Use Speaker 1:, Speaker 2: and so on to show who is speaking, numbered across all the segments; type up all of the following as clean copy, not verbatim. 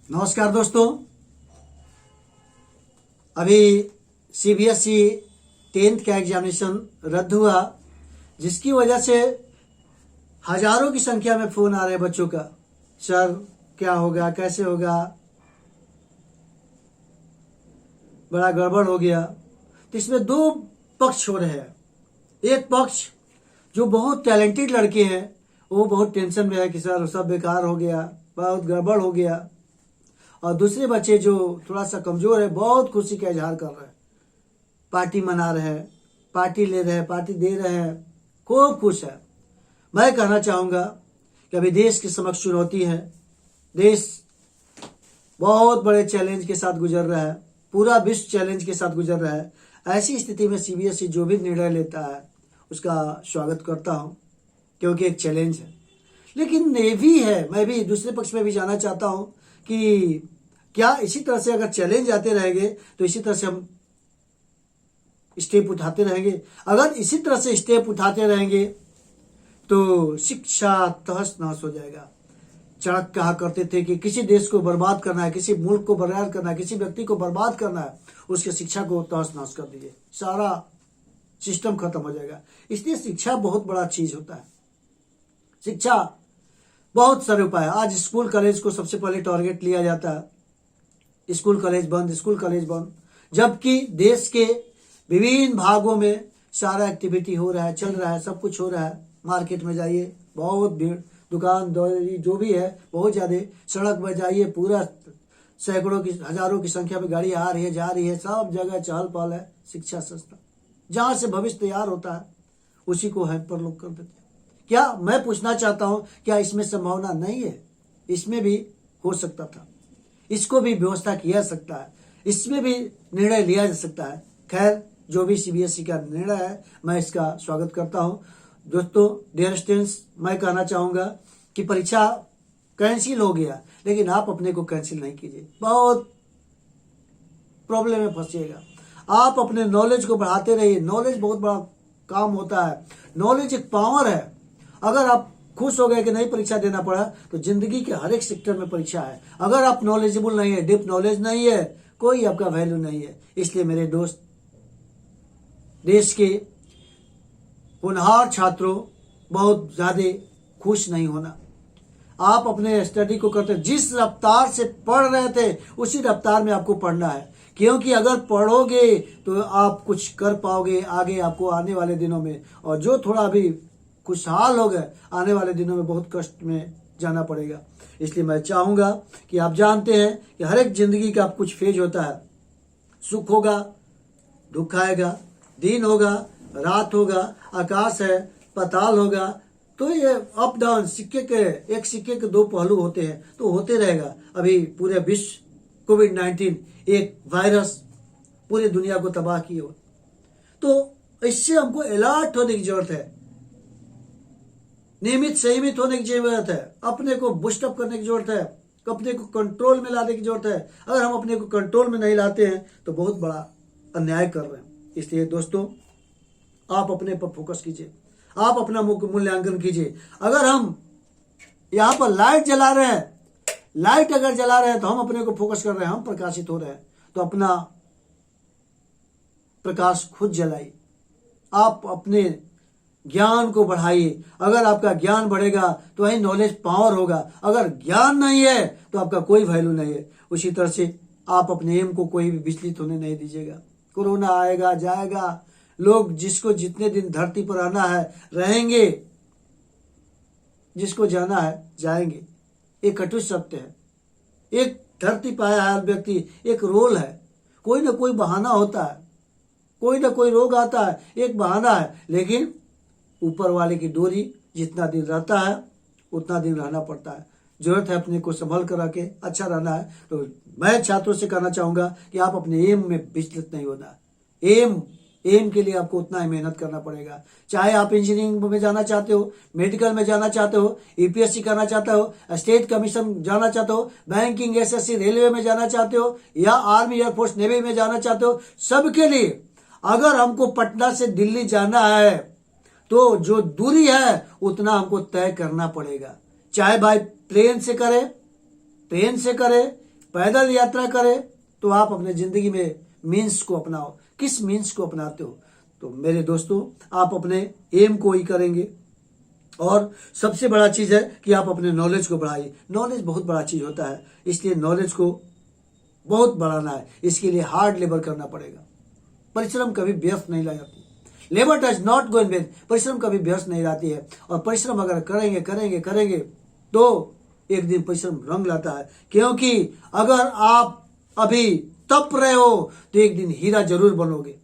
Speaker 1: नमस्कार दोस्तों। अभी सीबीएसई 10th का एग्जामिनेशन रद्द हुआ, जिसकी वजह से हजारों की संख्या में फ़ोन आ रहे हैं बच्चों का। सर क्या होगा, कैसे होगा, बड़ा गड़बड़ हो गया। तो इसमें दो पक्ष हो रहे हैं। एक पक्ष जो बहुत टैलेंटेड लड़के हैं वो बहुत टेंशन में है कि सर सब बेकार हो गया, बहुत गड़बड़ हो गया। और दूसरे बच्चे जो थोड़ा सा कमज़ोर है बहुत खुशी का इजहार कर रहे हैं, पार्टी मना रहे हैं, पार्टी ले रहे हैं, पार्टी दे रहे हैं, खूब खुश है। मैं कहना चाहूँगा कि अभी देश के समक्ष चुनौती है। देश बहुत बड़े चैलेंज के साथ गुजर रहा है, पूरा विश्व चैलेंज के साथ गुजर रहा है। ऐसी स्थिति में सीबीएसई जो भी निर्णय लेता है उसका स्वागत करता हूँ, क्योंकि एक चैलेंज है। लेकिन ये भी है, मैं भी दूसरे पक्ष में भी जाना चाहता हूँ कि क्या इसी तरह से अगर चैलेंज आते रहेंगे तो इसी तरह से हम स्टेप उठाते रहेंगे। अगर इसी तरह से स्टेप उठाते रहेंगे तो शिक्षा तहस नहस हो जाएगा। चाणक्य कहा करते थे कि किसी देश को बर्बाद करना है, किसी मुल्क को बर्बाद करना है, किसी व्यक्ति को बर्बाद करना है, उसके शिक्षा को तहस नहस कर दीजिए, सारा सिस्टम खत्म हो जाएगा। इसलिए शिक्षा बहुत बड़ा चीज होता है। शिक्षा बहुत सारे उपाय है। आज स्कूल कॉलेज को सबसे पहले टारगेट लिया जाता है, स्कूल कॉलेज बंद, स्कूल कॉलेज बंद, जबकि देश के विभिन्न भागों में सारा एक्टिविटी हो रहा है, चल रहा है, सब कुछ हो रहा है। मार्केट में जाइए, बहुत भीड़, दुकान दौरी जो भी है बहुत ज़्यादा। सड़क पर जाइए, पूरा सैकड़ों की हजारों की संख्या में गाड़ी आ रही है, जा रही है, सब जगह चहल पहल है। शिक्षा संस्था जहाँ से भविष्य तैयार होता है उसी को हैम्पर लोग कर देते हैं। क्या मैं पूछना चाहता हूं, क्या इसमें संभावना नहीं है? इसमें भी हो सकता था, इसको भी व्यवस्था किया जा सकता है, इसमें भी निर्णय लिया जा सकता है। खैर, जो भी सीबीएसई का निर्णय है मैं इसका स्वागत करता हूं। दोस्तों, डियर स्टूडेंट्स, मैं कहना चाहूंगा कि परीक्षा कैंसिल हो गया, लेकिन आप अपने को कैंसिल नहीं कीजिए, बहुत प्रॉब्लम में फंसिएगा। आप अपने नॉलेज को बढ़ाते रहिए। नॉलेज बहुत बड़ा काम होता है, नॉलेज एक पावर है। अगर आप खुश हो गए कि नहीं परीक्षा देना पड़ा, तो जिंदगी के हर एक सेक्टर में परीक्षा है। अगर आप नॉलेजेबल नहीं है, डीप नॉलेज नहीं है, कोई आपका वैल्यू नहीं है। इसलिए मेरे दोस्त, देश के होनहार छात्रों, बहुत ज्यादा खुश नहीं होना। आप अपने स्टडी को करते, जिस रफ्तार से पढ़ रहे थे उसी रफ्तार में आपको पढ़ना है, क्योंकि अगर पढ़ोगे तो आप कुछ कर पाओगे आगे आपको आने वाले दिनों में। और जो थोड़ा अभी खुशहाल हो गए, आने वाले दिनों में बहुत कष्ट में जाना पड़ेगा। इसलिए मैं चाहूँगा कि आप जानते हैं कि हर एक जिंदगी का कुछ फेज होता है। सुख होगा, दुख आएगा, दिन होगा, रात होगा, आकाश है, पाताल होगा। तो ये अप डाउन, एक सिक्के के दो पहलू होते हैं, तो होते रहेगा। अभी पूरे विश्व कोविड-19 एक वायरस पूरी दुनिया को तबाह किए हुए, तो इससे हमको अलर्ट होने की जरूरत है, नियमित संयमित होने की जरूरत है, अपने को बूस्टअप करने की जरूरत है, अपने को कंट्रोल में लाने की जरूरत है। अगर हम अपने को कंट्रोल में नहीं लाते हैं तो बहुत बड़ा अन्याय कर रहे हैं। इसलिए दोस्तों, आप अपने पर फोकस कीजिए, आप अपना मूल्यांकन कीजिए। अगर हम यहाँ पर लाइट जला रहे हैं, लाइट अगर जला रहे हैं तो हम अपने को फोकस कर रहे हैं, हम प्रकाशित हो रहे हैं, तो अपना प्रकाश खुद जलाइए। आप अपने ज्ञान को बढ़ाइए। अगर आपका ज्ञान बढ़ेगा तो वही नॉलेज पावर होगा। अगर ज्ञान नहीं है तो आपका कोई वैल्यू नहीं है। उसी तरह से आप अपने एम को कोई भी विचलित होने नहीं दीजिएगा। कोरोना आएगा, जाएगा, लोग जिसको जितने दिन धरती पर आना है रहेंगे, जिसको जाना है जाएंगे। एक कटु सत्य है। एक धरती पर आया है व्यक्ति, एक रोल है, कोई ना कोई बहाना होता है, कोई ना कोई रोग आता है, एक बहाना है। लेकिन ऊपर वाले की डोरी जितना दिन रहता है उतना दिन रहना पड़ता है। जरूरत है अपने को संभल कर रखे, अच्छा रहना है। तो मैं छात्रों से कहना चाहूंगा कि आप अपने एम में विचलित नहीं होना। एम के लिए आपको उतना ही मेहनत करना पड़ेगा। चाहे आप इंजीनियरिंग में जाना चाहते हो, मेडिकल में जाना चाहते हो, यूपीएससी करना चाहते हो, स्टेट कमीशन जाना चाहते हो, बैंकिंग, एसएससी, रेलवे में जाना चाहते हो, या आर्मी, एयरफोर्स, नेवी में जाना चाहते हो, सबके लिए अगर हमको पटना से दिल्ली जाना है तो जो दूरी है उतना हमको तय करना पड़ेगा। चाहे भाई ट्रेन से करे, पैदल यात्रा करें तो आप अपने जिंदगी में मीन्स को अपनाओ। किस मीन्स को अपनाते हो? तो मेरे दोस्तों, आप अपने एम को ही करेंगे। और सबसे बड़ा चीज है कि आप अपने नॉलेज को बढ़ाइए। नॉलेज बहुत बड़ा चीज होता है, इसलिए नॉलेज को बहुत बढ़ाना है। इसके लिए हार्ड लेबर करना पड़ेगा। परिश्रम कभी व्यर्थ नहीं जाती। Labour does not go in when. परिश्रम कभी व्यर्थ नहीं जाती है। और परिश्रम अगर करेंगे करेंगे करेंगे तो एक दिन परिश्रम रंग लाता है। क्योंकि अगर आप अभी तप रहे हो तो एक दिन हीरा जरूर बनोगे।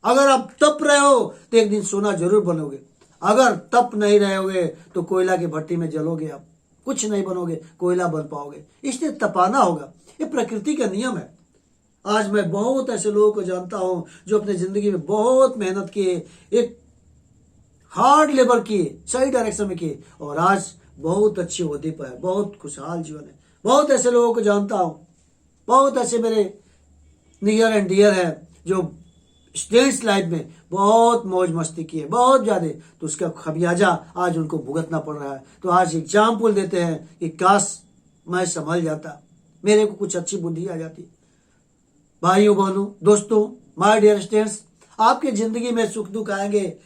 Speaker 1: अगर आप तप रहे हो तो एक दिन सोना जरूर बनोगे। अगर तप नहीं रहोगे तो कोयला की भट्टी में जलोगे, आप कुछ नहीं बनोगे, कोयला बन पाओगे। इसलिए तपाना होगा। ये प्रकृति का नियम है। आज मैं बहुत ऐसे लोगों को जानता हूं जो अपने जिंदगी में बहुत मेहनत किए, एक हार्ड लेबर किए, सही डायरेक्शन में किए और आज बहुत अच्छे ओहदे पर है, बहुत खुशहाल जीवन है। बहुत ऐसे लोगों को जानता हूं, बहुत ऐसे मेरे नियर एंड डियर है जो स्टूडेंट्स लाइफ में बहुत मौज मस्ती की है, बहुत ज्यादा, तो उसका खमियाजा आज उनको भुगतना पड़ रहा है। तो आज एग्जाम्पल देते हैं कि काश मैं संभल जाता, मेरे को कुछ अच्छी बुद्धि आ जाती। भाइयों बहनों दोस्तों, माय डियर स्टूडेंट्स, आपके जिंदगी में सुख दुख आएंगे,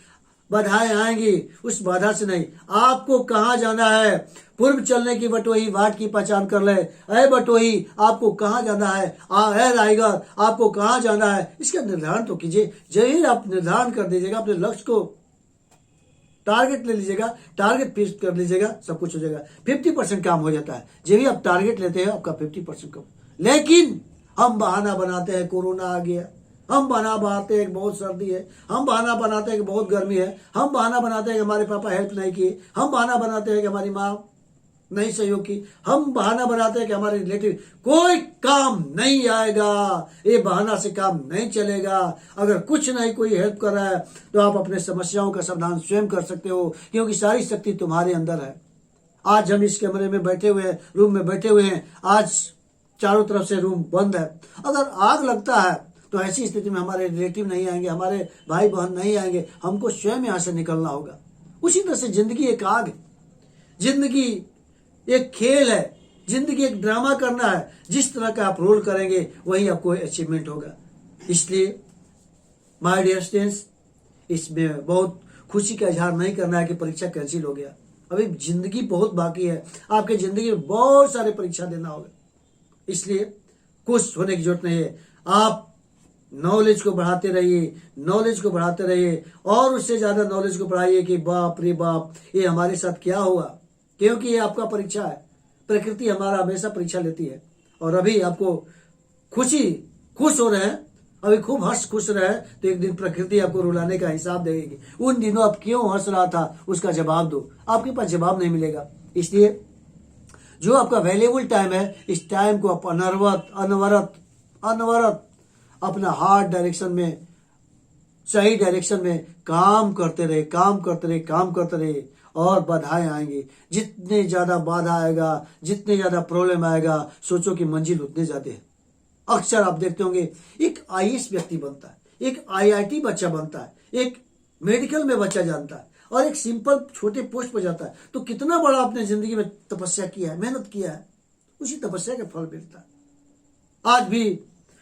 Speaker 1: बाधाएं आएंगी, उस बाधा से नहीं, आपको कहाँ जाना है। पूर्व चलने की बटोही वाट की पहचान कर ले। अय बटोही, आपको कहाँ जाना है। है राइगर, आपको कहाँ जाना है, इसका निर्धारण तो कीजिए। जरूर आप निर्धारण कर दीजिएगा, अपने लक्ष्य को टारगेट ले लीजिएगा, टारगेट फिक्स कर लीजिएगा, सब कुछ हो जाएगा। 50% काम हो जाता है जब भी आप टारगेट लेते हैं, आपका 50% कम। लेकिन हम बहाना बनाते हैं कोरोना आ गया, हम बहाना बनाते हैं कि बहुत सर्दी है, हम बहाना बनाते हैं कि बहुत गर्मी है, हम बहाना बनाते हैं कि हमारे पापा हेल्प नहीं किए, हम बहाना बनाते हैं कि हमारी माँ नहीं सहयोग की, हम बहाना बनाते हैं कि हमारे रिलेटिव। कोई काम नहीं आएगा, ये बहाना से काम नहीं चलेगा। अगर कुछ नहीं कोई हेल्प कर रहा है तो आप अपने समस्याओं का समाधान स्वयं कर सकते हो, क्योंकि सारी शक्ति तुम्हारे अंदर है। आज हम इस कमरे में बैठे हुए हैं, रूम में बैठे हुए हैं, आज चारों तरफ से रूम बंद है। अगर आग लगता है तो ऐसी स्थिति में हमारे रिलेटिव नहीं आएंगे, हमारे भाई बहन नहीं आएंगे, हमको स्वयं यहाँ से निकलना होगा। उसी तरह से जिंदगी एक आग है, जिंदगी एक खेल है, जिंदगी एक ड्रामा करना है। जिस तरह का आप रोल करेंगे वही आपको अचीवमेंट होगा। इसलिए माय डियर स्टूडेंट्स, इसमें बहुत खुशी का इजहार नहीं करना है कि परीक्षा कैंसिल हो गया। अभी जिंदगी बहुत बाकी है, आपके जिंदगी में बहुत सारे परीक्षा देना होगा। इसलिए खुश होने की जरूरत नहीं है। आप नॉलेज को बढ़ाते रहिए, नॉलेज को बढ़ाते रहिए और उससे ज्यादा नॉलेज को बढ़ाइए कि बाप रे बाप, ये हमारे साथ क्या हुआ। क्योंकि ये आपका परीक्षा है। प्रकृति हमारा हमेशा परीक्षा लेती है। और अभी आपको खुश हो रहे हैं, अभी खूब हंस खुश रहे हैं, तो एक दिन प्रकृति आपको रुलाने का हिसाब देगी। उन दिनों आप क्यों हंस रहा था, उसका जवाब दो। आपके पास जवाब नहीं मिलेगा। इसलिए जो आपका वैल्यूएबल टाइम है, इस टाइम को आप अनवरत अपना हार्ड डायरेक्शन में, सही डायरेक्शन में काम करते रहे और बाधाएं आएंगी। जितने ज्यादा बाधा आएगा, जितने ज्यादा प्रॉब्लम आएगा, सोचो कि मंजिल उतने जाते हैं। अक्सर आप देखते होंगे एक आईएएस व्यक्ति बनता है, एक आईआईटी बच्चा बनता है, एक मेडिकल में बच्चा जानता है और एक सिंपल छोटे पोस्ट पर जाता है, तो कितना बड़ा अपने जिंदगी में तपस्या किया है, मेहनत किया है, उसी तपस्या का फल मिलता है। आज भी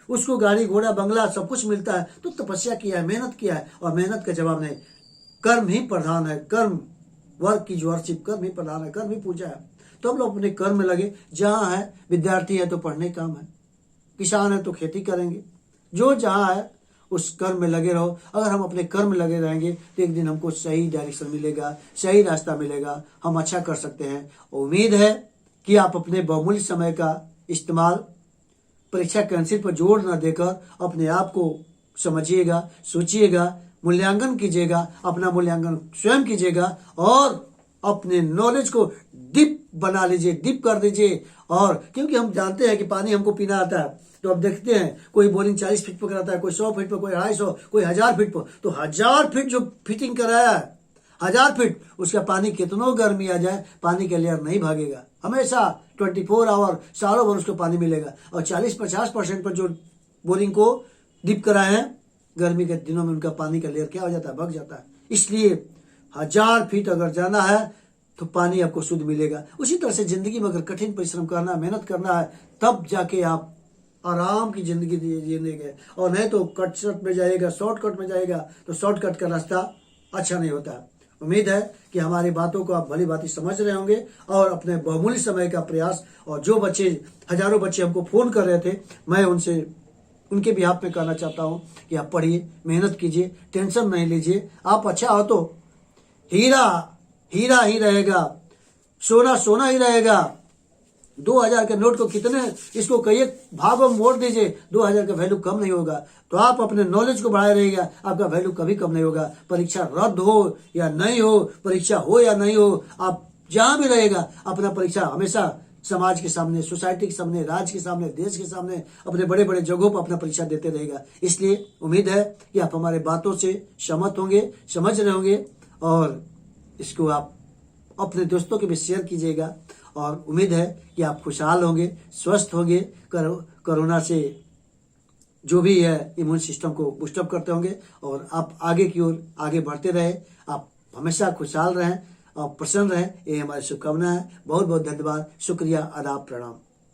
Speaker 1: उसको गाड़ी घोड़ा बंगला सब कुछ मिलता है, तो तपस्या किया है, मेहनत किया है। और मेहनत का जवाब नहीं, कर्म ही प्रधान है। कर्म, वर्क की वर्शिप, कर्म ही प्रधान है, कर्म ही पूजा है। तो हम लोग अपने कर्म में लगे। जहाँ है, विद्यार्थी है तो पढ़ने काम है, किसान है तो खेती करेंगे, जो जहाँ है उस कर्म में लगे रहो। अगर हम अपने कर्म में लगे रहेंगे तो एक दिन हमको सही डायरेक्शन मिलेगा, सही रास्ता मिलेगा, हम अच्छा कर सकते हैं। उम्मीद है कि आप अपने बहुमूल्य समय का इस्तेमाल परीक्षा कैंसिल पर जोर न देकर अपने आप को समझिएगा, सोचिएगा, मूल्यांकन कीजिएगा, अपना मूल्यांकन स्वयं कीजिएगा और अपने नॉलेज को डीप बना लीजिए, डीप कर दीजिए। और क्योंकि हम जानते हैं कि पानी हमको पीना आता है, तो अब देखते हैं कोई बोरिंग 40 फीट पर कराता है, कोई 100 फीट पर, कोई 250, कोई 1000 फीट पर। तो 1000 फीट जो फिटिंग कराया है, 1000 फीट, उसका पानी कितनो गर्मी आ जाए, पानी का लेयर नहीं भागेगा। हमेशा 24 आवर सालों भर उसको पानी मिलेगा। और 40-50% पर जो बोरिंग को डीप कराए हैं, गर्मी के दिनों में उनका पानी का लेयर क्या हो जाता है, भग जाता है। इसलिए 1000 फीट अगर जाना है तो पानी आपको शुद्ध मिलेगा। उसी तरह से जिंदगी में अगर कठिन परिश्रम करना, मेहनत करना है, तब जाके आप आराम की जिंदगी जिएंगे। और नहीं तो कट में जाएगा, शॉर्टकट में जाएगा, तो शॉर्टकट का रास्ता अच्छा नहीं होता। उम्मीद है कि हमारी बातों को आप भली भांति समझ रहे होंगे और अपने बहुमूल्य समय का प्रयास, और जो बच्चे, हजारों बच्चे हमको फोन कर रहे थे, मैं उनके भी हाथ में कहना चाहता हूं कि आप पढ़िए, मेहनत कीजिए, टेंशन नहीं लीजिए। आप अच्छा हो तो हीरा हीरा ही रहेगा, सोना सोना ही रहेगा। 2000 के नोट को कितने, इसको कहिए भागों में मोड़ दीजिए, 2000 का वैल्यू कम नहीं होगा। तो आप अपने नॉलेज को बढ़ाए रहिएगा, आपका वैल्यू कभी कम नहीं होगा। परीक्षा रद्द हो या नहीं हो, परीक्षा हो या नहीं हो, आप जहां भी रहेगा अपना परीक्षा हमेशा समाज के सामने, सोसाइटी के सामने, राज्य के सामने, देश के सामने, अपने बड़े बड़े जगहों पर अपना परीक्षा देते रहेगा। इसलिए उम्मीद है कि आप हमारे बातों से सहमत होंगे, समझ रहे होंगे, और इसको आप अपने दोस्तों के भी शेयर कीजिएगा। और उम्मीद है कि आप खुशहाल होंगे, स्वस्थ होंगे, कोरोना से जो भी है इम्यून सिस्टम को बूस्टअप करते होंगे, और आप आगे की ओर आगे बढ़ते रहे। आप हमेशा खुशहाल रहें और प्रसन्न रहें, ये हमारी शुभकामना है। बहुत बहुत धन्यवाद, शुक्रिया, आदाब, प्रणाम।